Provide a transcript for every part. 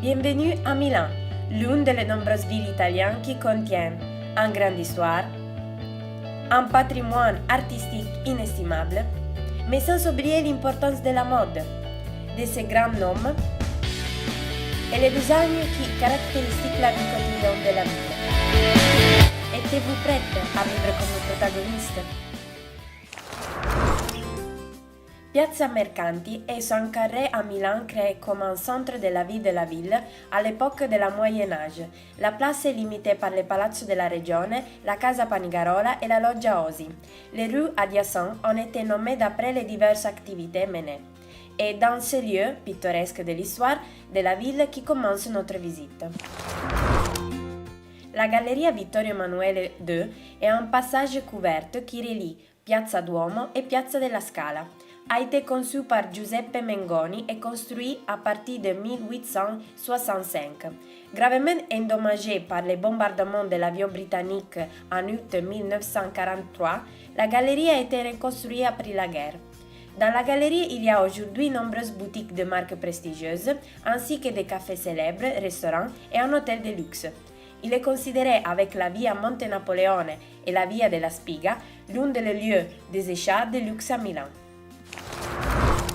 Bienvenue à Milan, l'une des nombreuses villes italiennes qui contiennent une grande histoire, un patrimoine artistique inestimable, mais sans oublier l'importance de la mode, de ses grands noms et les designs qui caractérisent la vie quotidienne de la ville. Êtes-vous prête à vivre comme protagoniste? Piazza Mercanti est un carré à Milan créé comme un centre de la vie de la ville à l'époque du Moyen Âge. La place est limitée par le Palazzo della Regione, la Casa Panigarola et la Loggia Osi. Les rues adjacentes ont été nommées d'après les diverses activités menées. Et dans ce lieu pittoresque de l'histoire de la ville qui commence notre visite. La Galleria Vittorio Emanuele II est un passage couvert qui relie Piazza Duomo et Piazza della Scala. A été conçu par Giuseppe Mengoni et construit à partir de 1865. Gravement endommagée par les bombardements de l'avion britannique en août 1943, la galerie a été reconstruite après la guerre. Dans la galerie, il y a aujourd'hui nombreuses boutiques de marques prestigieuses, ainsi que des cafés célèbres, restaurants et un hôtel de luxe. Il est considéré, avec la Via Monte Napoleone et la Via della Spiga, l'un des lieux des achats de luxe à Milan.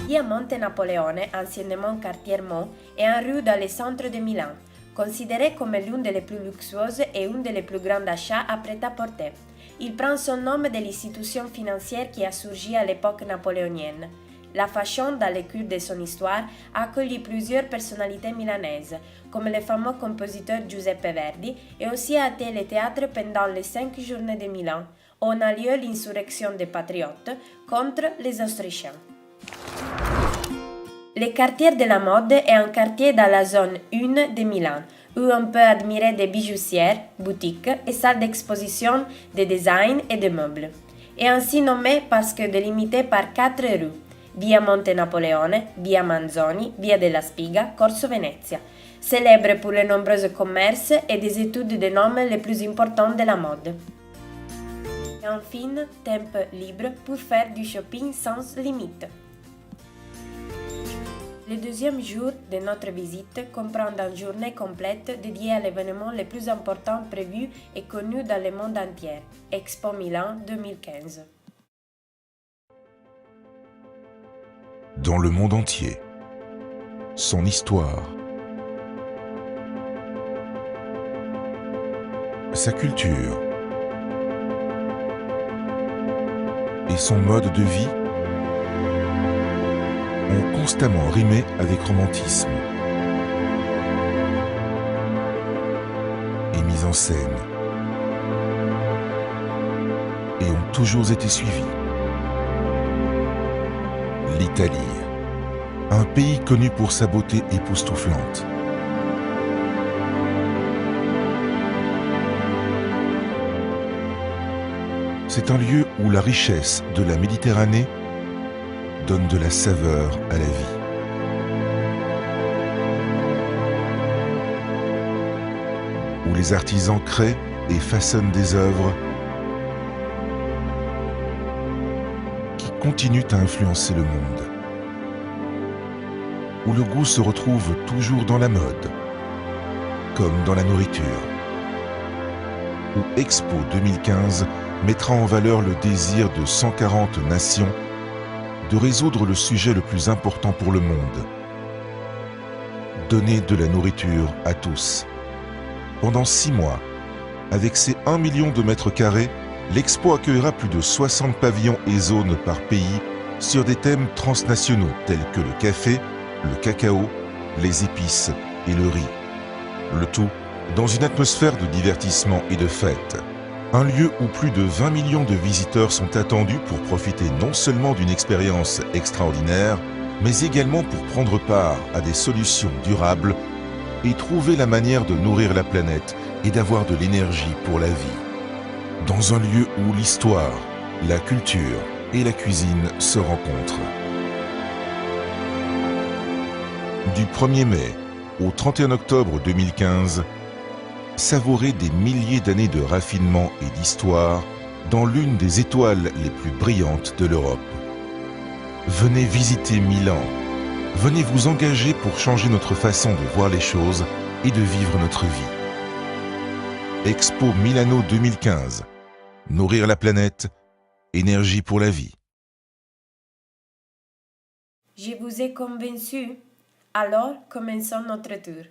Via Monte Napoleone, anciennement quartier Mo, est une rue dans le centre de Milan, considérée comme l'une des plus luxueuses et une des plus grandes achats à prêt-à-porter. Il prend son nom de l'institution financière qui a surgi à l'époque napoléonienne. La fashion, dans le cours de son histoire, a accueilli plusieurs personnalités milanaises, comme le fameux compositeur Giuseppe Verdi, et aussi a été le théâtre pendant les 5 journées de Milan, où a lieu l'insurrection des patriotes contre les Autrichiens. Le quartier de la mode est un quartier dans la zone 1 de Milan, où on peut admirer des bijoutières, boutiques et salles d'exposition de design et de meubles. Est ainsi nommé parce que délimité par 4 rues, Via Monte Napoleone, Via Manzoni, Via della Spiga, Corso Venezia, célèbre pour les nombreux commerces et des études de noms les plus importants de la mode. Et enfin, temps libre pour faire du shopping sans limite. Le deuxième jour de notre visite comprend une journée complète dédiée à l'événement le plus important prévu et connu dans le monde entier, Expo Milan 2015. Dans le monde entier, son histoire, sa culture et son mode de vie ont constamment rimé avec romantisme et mise en scène et ont toujours été suivis. L'Italie, un pays connu pour sa beauté époustouflante. C'est un lieu où la richesse de la Méditerranée donne de la saveur à la vie. Où les artisans créent et façonnent des œuvres qui continuent à influencer le monde. Où le goût se retrouve toujours dans la mode, comme dans la nourriture. Où Expo 2015 mettra en valeur le désir de 140 nations de résoudre le sujet le plus important pour le monde. Donner de la nourriture à tous. Pendant 6 mois, avec ses 1 million de mètres carrés, l'expo accueillera plus de 60 pavillons et zones par pays sur des thèmes transnationaux tels que le café, le cacao, les épices et le riz. Le tout dans une atmosphère de divertissement et de fête. Un lieu où plus de 20 millions de visiteurs sont attendus pour profiter non seulement d'une expérience extraordinaire, mais également pour prendre part à des solutions durables et trouver la manière de nourrir la planète et d'avoir de l'énergie pour la vie. Dans un lieu où l'histoire, la culture et la cuisine se rencontrent. Du 1er mai au 31 octobre 2015, savourez des milliers d'années de raffinement et d'histoire dans l'une des étoiles les plus brillantes de l'Europe. Venez visiter Milan, Venez vous engager pour changer notre façon de voir les choses et de vivre notre vie. Expo Milano 2015. Nourrir la planète, énergie pour la vie. Je vous ai convaincu? Alors commençons notre tour.